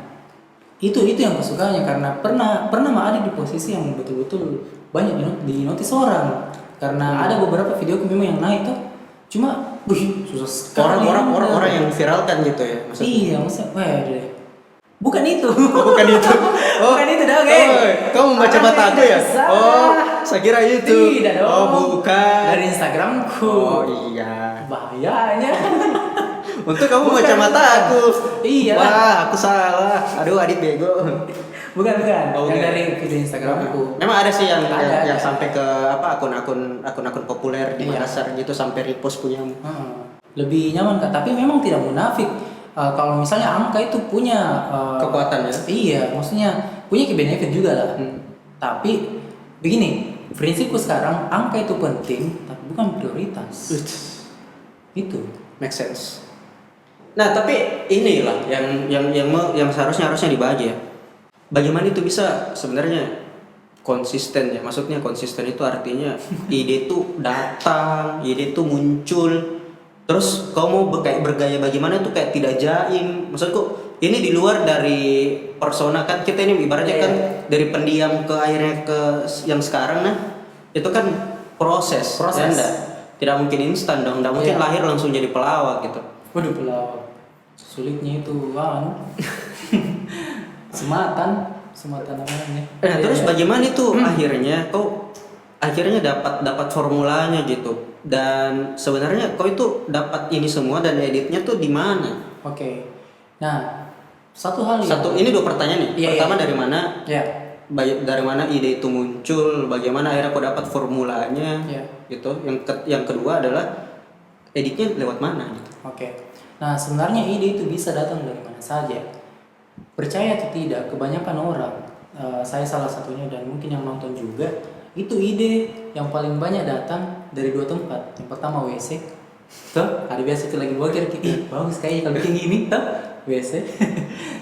itu yang kesukaannya, karena pernah ada di posisi yang betul-betul banyak di notice orang, karena ada beberapa video memang yang naik tuh cuma susah sekali orang yang viralkan gitu ya maksudnya. Iya maksudnya bukan itu. Bukan itu. Bukan itu dong. Kamu membaca mataku ya? Saya kira itu. Tidak dong. Bukan. Dari Instagramku. Oh iya. Bahayanya. Untuk kamu membaca mataku. Iya. Wah, aku salah. Aduh, Adit bego. Bukan. Oh, yang okay. dari video Instagramku. Memang ada sih yang Ada. sampai ke akun-akun populer di Makassar gitu sampai repost punyamu. Lebih nyaman Kak, tapi memang tidak munafik. Kalau misalnya angka itu punya Kekuatan ya. Iya, maksudnya punya benefit juga lah. Tapi begini, prinsipku sekarang angka itu penting, tapi bukan prioritas. Itu make sense. Nah, tapi inilah yang harusnya dibagi ya. Bagaimana itu bisa sebenarnya konsisten ya? Maksudnya konsisten itu artinya ide itu datang, ide itu muncul. Terus kamu kayak bergaya bagaimana tuh kayak tidak jaim. Maksudku ini di luar dari persona kan, kita ini ibaratnya kan dari pendiam ke akhirnya ke yang sekarang, nah itu kan proses. Ya, tidak mungkin instan dong, tidak mungkin lahir langsung jadi pelawak gitu. Waduh, pelawak sulitnya itu sematan namanya. Nah, terus bagaimana itu akhirnya dapat formulanya gitu. Dan sebenarnya kau itu dapat ini semua dan editnya tuh di mana? Oke. Nah, ini dua pertanyaan nih. Pertama dari mana? Iya. Dari mana ide itu muncul? Bagaimana akhirnya kau dapat formulanya? Iya. Gitu. Yang kedua adalah editnya lewat mana gitu. Oke. Nah, sebenarnya ide itu bisa datang dari mana saja. Percaya atau tidak, kebanyakan orang, saya salah satunya dan mungkin yang nonton juga, itu ide yang paling banyak datang dari dua tempat. Yang pertama WC, tuh ada biasa itu lagi boker, bagus kayaknya kalau bikin gini, tuh WC.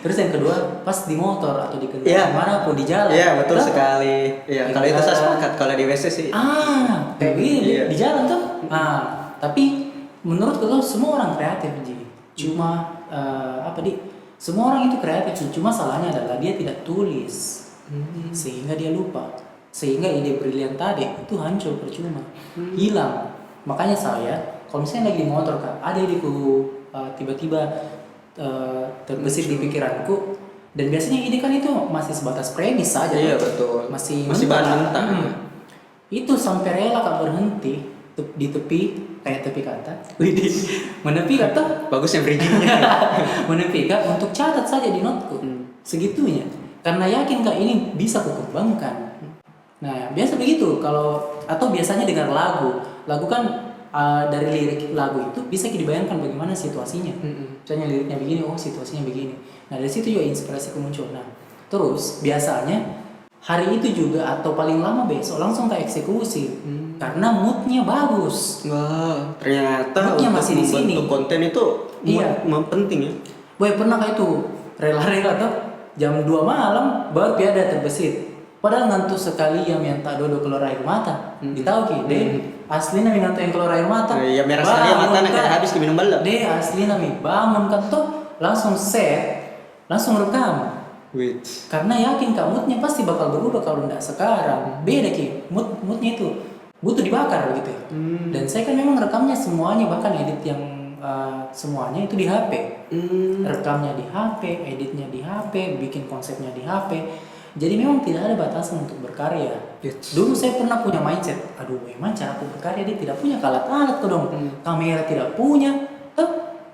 Terus yang kedua pas di motor atau di kendaraan mana pun di jalan. Iya betul sekali. Iya kalau itu saya sepakat, kalau di WC sih. Kayak gini di jalan tuh. Tapi menurutku tuh semua orang kreatif Ji. Cuma semua orang itu kreatif, cuma salahnya adalah dia tidak tulis, sehingga dia lupa, sehingga ide brilian tadi itu hancur percuma, hilang. Makanya saya, kalau misalnya lagi di motor Kak, ada ideku tiba-tiba terbesit di pikiranku, dan biasanya ide kan itu masih sebatas premis saja. Iya betul. Masih bahan mentah. Itu sampai rela Kak berhenti di tepi. kayak tepi kata. Widih, menepi kata. Bagusnya bridgingnya. Menepi kak untuk catat saja di noteku. Segitunya. Karena yakin kak ini bisa kukembangkan. Nah biasa begitu kalau atau biasanya dengar lagu. Lagu kan dari lirik lagu itu bisa dibayangkan bagaimana situasinya. Misalnya liriknya begini, oh situasinya begini. Nah dari situ juga inspirasi muncul. Nah terus biasanya hari itu juga atau paling lama besok langsung ke eksekusi karena moodnya bagus. Wah, ternyata Moodnya untuk masih di sini. membentuk konten itu Iya. penting ya. Boy pernah kayak itu rela-rela tuh jam 2 malam baru piada terbesit. Padahal ngantuk sekali yang tak dodo keluar air mata. Ditahu ki, deh asli nami ngantuk yang keluar air mata. Ya merah sekali mata nak Kak. habis minum balap. Deh asli nami bangun kan tuh langsung set, langsung rekam. Wait. Karena yakin kak moodnya pasti bakal berubah kalau enggak sekarang. Beda ki, moodnya itu butuh dibakar gitu ya. Dan saya kan memang rekamnya semuanya bahkan edit yang semuanya itu di HP. Rekamnya di HP, editnya di HP, bikin konsepnya di HP. Jadi memang tidak ada batasan untuk berkarya. Dulu saya pernah punya mindset, aduh memang cara aku berkarya dia tidak punya alat-alat tuh dong. Kamera tidak punya,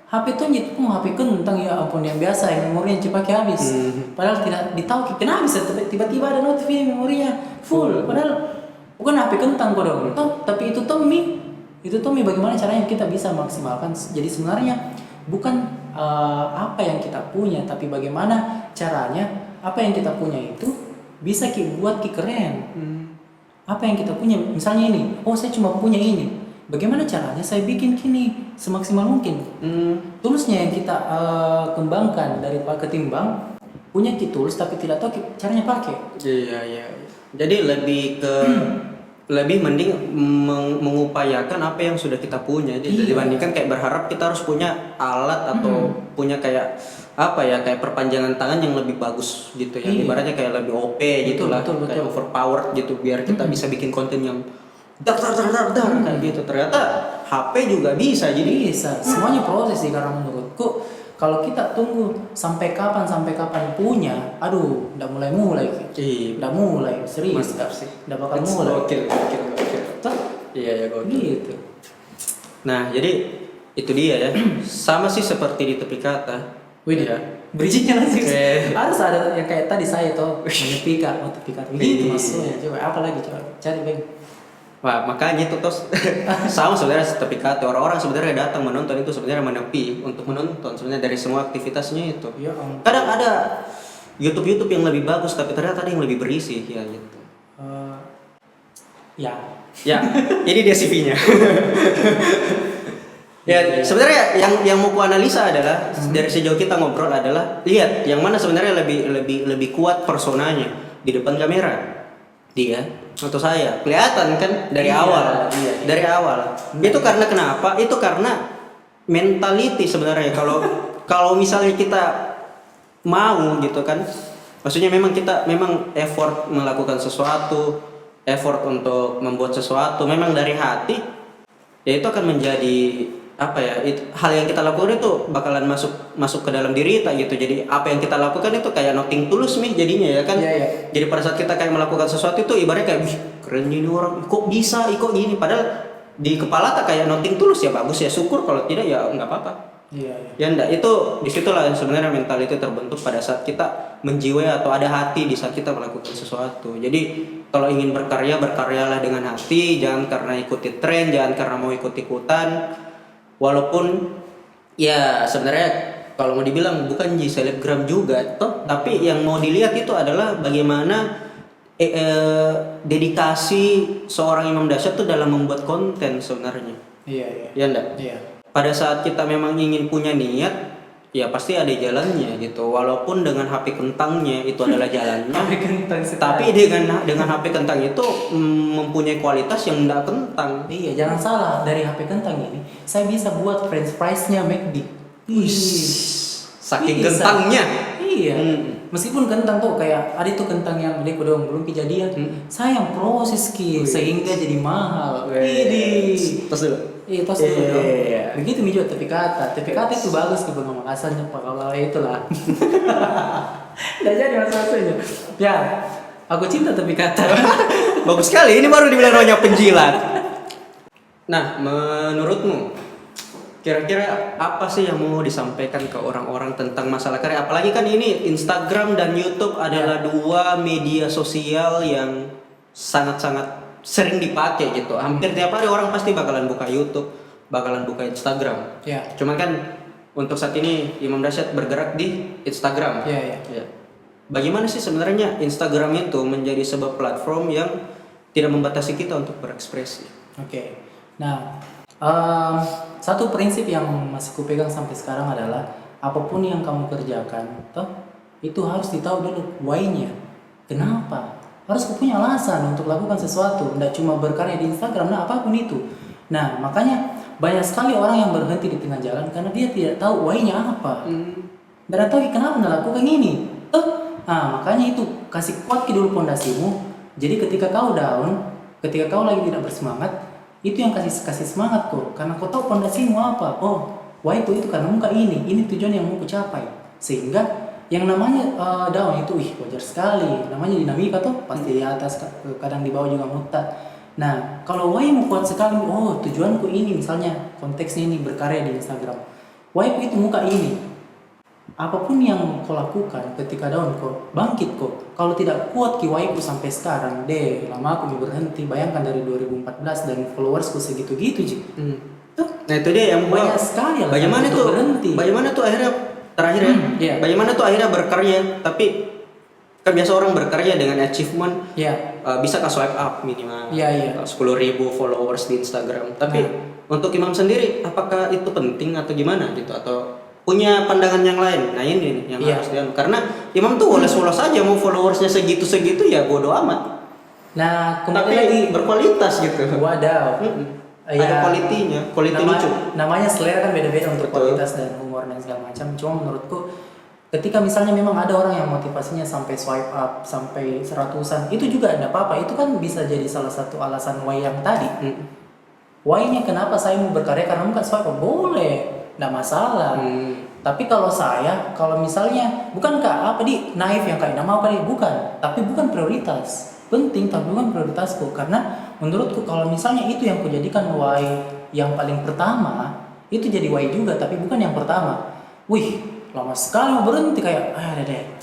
HP tuh nyet, HP kentang ya ampun yang biasa yang memorinya cepat habis. Padahal tidak ditahu kenapa bisa tiba-tiba ada notif ini memorinya full. Padahal bukan HP kentang kok dong. Tapi itu Tommy bagaimana caranya kita bisa maksimalkan. Jadi sebenarnya bukan apa yang kita punya, tapi bagaimana caranya apa yang kita punya itu bisa buat keren. Apa yang kita punya, misalnya ini, oh saya cuma punya ini. Bagaimana caranya saya bikin kini semaksimal mungkin. Toolsnya yang kita kembangkan dari ketimbang punya tools tapi tidak tahu caranya pakai. Iya. Jadi lebih mending mengupayakan apa yang sudah kita punya dibandingkan kayak berharap kita harus punya alat atau punya kayak kayak perpanjangan tangan yang lebih bagus gitu ya. Ibaratnya kayak lebih OP gitu lah, kayak overpowered gitu biar kita bisa bikin konten yang dar kayak gitu. Ternyata HP juga bisa, jadi bisa. Semuanya proses sih karena menurutku kalau kita tunggu sampai kapan punya, aduh, udah mulai. Udah mulai serius. Mantap sih. Udah bakal mulai. Gokil. Iya gokil. Gitu. Nah, jadi itu dia ya. Sama sih seperti di tepi kata. Wih, ya. bridgingnya langsung Oke. harus ada yang kayak tadi saya tuh menepi kata begitu maksudnya. Coba apa lagi coba cari Bang. Wah, makanya itu tos sama sebenarnya tepi kata. Orang-orang sebenarnya datang menonton itu sebenarnya menepi untuk menonton sebenarnya dari semua aktivitasnya itu. Ya, kadang ada YouTube yang lebih bagus tapi ternyata ada yang lebih berisi ya gitu. Ya, ini dia CV-nya. Ya, sebenarnya yang mau ku analisa adalah dari sejauh kita ngobrol adalah lihat yang mana sebenarnya lebih kuat personanya di depan kamera. Dia atau saya. Kelihatan kan dari awal. Iya. Dari awal. Itu karena kenapa? Itu karena mentality sebenarnya kalau misalnya kita mau gitu kan. Maksudnya kita memang effort melakukan sesuatu, effort untuk membuat sesuatu memang dari hati. Ya itu akan menjadi hal yang kita lakukan itu bakalan masuk ke dalam diri kita gitu. Jadi apa yang kita lakukan itu kayak nothing tulus nih jadinya ya kan. Iya. Jadi pada saat kita kayak melakukan sesuatu itu ibaratnya kayak keren ini orang, kok bisa, kok gini, padahal di kepala tak kayak nothing tulus ya bagus ya syukur, kalau tidak ya nggak apa-apa. Iya. Ya enggak, itu disitulah sebenarnya mental itu terbentuk pada saat kita menjiwai atau ada hati di saat kita melakukan sesuatu. Jadi kalau ingin berkaryalah dengan hati, jangan karena ikuti tren, jangan karena mau ikut-ikutan. Walaupun ya sebenarnya kalau mau dibilang bukan selebgram juga toh, tapi yang mau dilihat itu adalah bagaimana dedikasi seorang imam dahsyat tuh dalam membuat konten sebenarnya. Iya. Ya enggak? Iya. Pada saat kita memang ingin punya niat, ya pasti ada jalannya gitu. Walaupun dengan HP kentangnya itu adalah jalannya. HP kentang tapi dengan HP kentang itu mempunyai kualitas yang enggak kentang. Iya, jangan salah, dari HP kentang ini saya bisa buat french fries-nya McD. Saking Bisa. kentangnya. Iya. Meskipun kentang tuh kayak ada itu kentang yang dia dong belum kejadian. Saya yang proses sehingga jadi mahal. Ini. Tos dulu. Iya, tos dulu dong. Iya. Begitu nih juga tepi kata itu bagus ke Bang Makassarnya Pak kalau itulah. Udah jadi maksudnya. Ya, aku cinta tepi kata. Bagus sekali, ini baru dibilang namanya penjilat. Nah, menurutmu kira-kira apa sih yang mau disampaikan ke orang-orang tentang masalah karya? Apalagi kan ini Instagram dan YouTube adalah dua media sosial yang sangat-sangat sering dipakai gitu. Hampir tiap hari orang pasti bakalan buka YouTube, bakalan buka Instagram. Ya. Cuma kan untuk saat ini Imam Dasyat bergerak di Instagram. Iya. Ya. Bagaimana sih sebenarnya Instagram itu menjadi sebuah platform yang tidak membatasi kita untuk berekspresi? Oke. Nah, satu prinsip yang masih kupegang sampai sekarang adalah apapun yang kamu kerjakan, toh itu harus ditahu dulu why-nya. Kenapa? Harus punya alasan untuk lakukan sesuatu, tidak cuma berkarya di Instagram, nah apapun itu. Nah, makanya banyak sekali orang yang berhenti di tengah jalan karena dia tidak tahu why-nya apa. Dan tahu kenapa melakukan ini. Makanya itu kasih kuat dulu pondasimu. Jadi ketika kau down, ketika kau lagi tidak bersemangat, itu yang kasih semangat kok. Karena kau tahu pondasimu apa. Oh, why itu karena muka ini tujuan yang mau kucapai. Sehingga yang namanya down itu wajar sekali. Namanya dinamika tuh pasti di atas, kadang di bawah juga muter. Nah, kalau why mu kuat sekali, oh tujuanku ini misalnya konteksnya ini berkarya di Instagram. Why itu muka ini. Apapun yang kau lakukan ketika down kau bangkit kau. Kalau tidak kuat kiwaiku sampai sekarang, lama aku berhenti. Bayangkan dari 2014 dan followersku segitu-gitu Tuh. Nah itu dia yang banyak sekali. Bagaimana tuh berhenti? Bagaimana tuh akhirnya terakhir yeah. Bagaimana tuh akhirnya berkarya? Tapi kan biasa orang berkarya dengan achievement. Bisa ke swipe up minimal. 10.000 followers di Instagram. Tapi untuk Imam sendiri, apakah itu penting atau gimana gitu atau punya pandangan yang lain? Nah ini yang harus dia, karena Imam tuh woles-woles aja mau followersnya segitu ya bodo amat. Tapi lagi berkualitas gitu. Wadaw. Ada kualitinya, lucu. Namanya selera kan beda-beda untuk kualitas dan humor dan segala macam. Cuma menurutku ketika misalnya memang ada orang yang motivasinya sampai swipe up sampai 100-an, itu juga tidak apa-apa. Itu kan bisa jadi salah satu alasan why yang tadi. Why-nya kenapa saya mau berkarya karena bukan swipe up, boleh. Nggak masalah. Tapi kalau misalnya bukankah naif yang kayak nama apa bukan, tapi bukan prioritas. Penting tapi bukan prioritasku, karena menurutku kalau misalnya itu yang kujadikan why yang paling pertama, itu jadi why juga tapi bukan yang pertama. Lama sekali mau berhenti kayak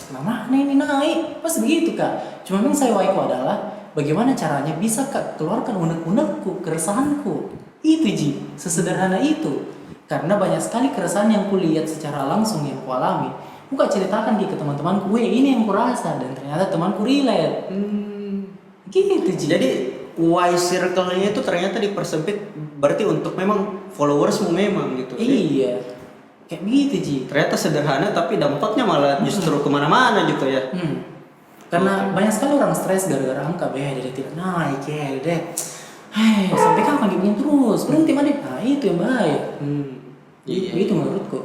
mana ini naik pas begitu Kak. Cuma memang saya why-ku adalah bagaimana caranya bisa Kak keluarkan unek-unekku, keresahanku. Itu sesederhana itu. Karena banyak sekali keresahan yang kulihat secara langsung yang kualami. Muka ceritakan ke teman-temanku, ini yang kurasa, dan ternyata temanku relate. Gitu Jadi why circle-nya itu ternyata dipersempit berarti untuk memang followersmu memang gitu. Iya. Kayak begitu Ternyata sederhana tapi dampaknya malah justru kemana-mana gitu ya. Karena banyak sekali orang stres gara-gara angka dari tidak naik sampai kapan gini terus berhenti mana? Nah itu yang bahaya. Itu menurutku.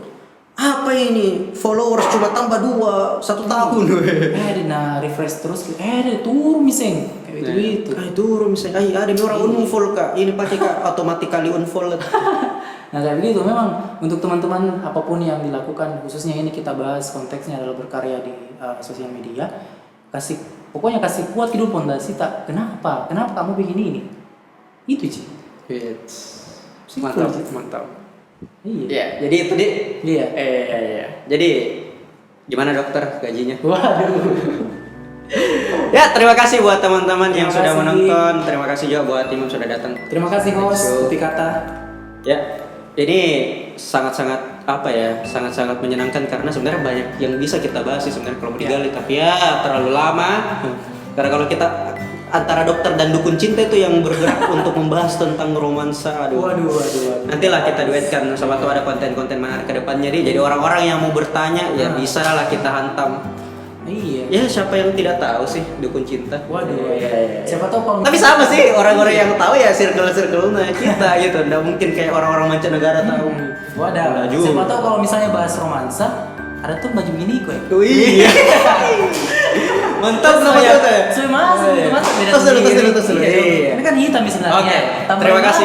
Apa ini followers cuma tambah 1 tahun. Refresh terus. Turun miseng. Kayak itu. Turun miseng. Ada orang unfollow Kak. Ini pakai Kak automatically unfollow. Nah kayak begitu memang untuk teman-teman apapun yang dilakukan, khususnya ini kita bahas konteksnya adalah berkarya di sosial media, pokoknya kasih kuat dulu pondasi tak. Kenapa kamu bikin ini? Itu Mantap. Iya. Jadi itu dia. Iya. Jadi gimana dokter gajinya? Waduh. Ya terima kasih buat teman-teman yang sudah menonton. Terima kasih juga buat tim yang sudah datang. Terima kasih host Kata. Ya ini sangat-sangat sangat-sangat menyenangkan karena sebenarnya banyak yang bisa kita bahas sih sebenarnya kalau mau digali, tapi ya terlalu lama. Karena kalau kita antara dokter dan dukun cinta itu yang bergerak untuk membahas tentang romansa. Waduh. Nantilah kita duetkan, sama tuh ada konten-konten menarik ke depannya. Jadi orang-orang yang mau bertanya ya bisa lah kita hantam. Iya. Ya siapa yang tidak tahu sih dukun cinta? Waduh. Iya. Siapa tahu kalau. Tapi sama sih orang-orang yang tahu ya circle-circle-nya kita gitu. Nggak mungkin kayak orang-orang mancanegara tahu. Waduh. Siapa tahu kalau misalnya bahas romansa, ada tuh baju gini kok. Iya. Mantap namanya. Saya masuk beda Terus. Ini kan hitam sebenarnya. Oke. Terima kasih.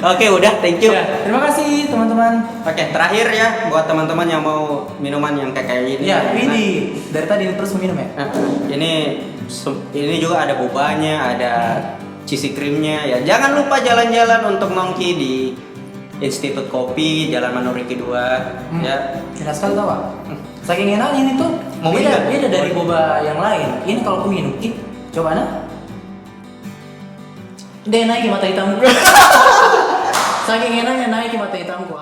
Oke, udah, thank you. Ya, terima kasih teman-teman. Oke, terakhir ya buat teman-teman yang mau minuman yang kayak ini. Ya, ini dari tadi terus minum ya. Nah, ini juga ada bobanya, ada cheesy creamnya ya. Jangan lupa jalan-jalan untuk nongki di Institut Kopi Jalan Manuriki 2 ya. Enak sekali tau Pak. Saking enaknya ini tuh Mau beda, minum? beda dari boba yang lain. Ini kalau aku minum, coba nah. Dia naik di mata hitamku. Saking enaknya naik di mata hitamku.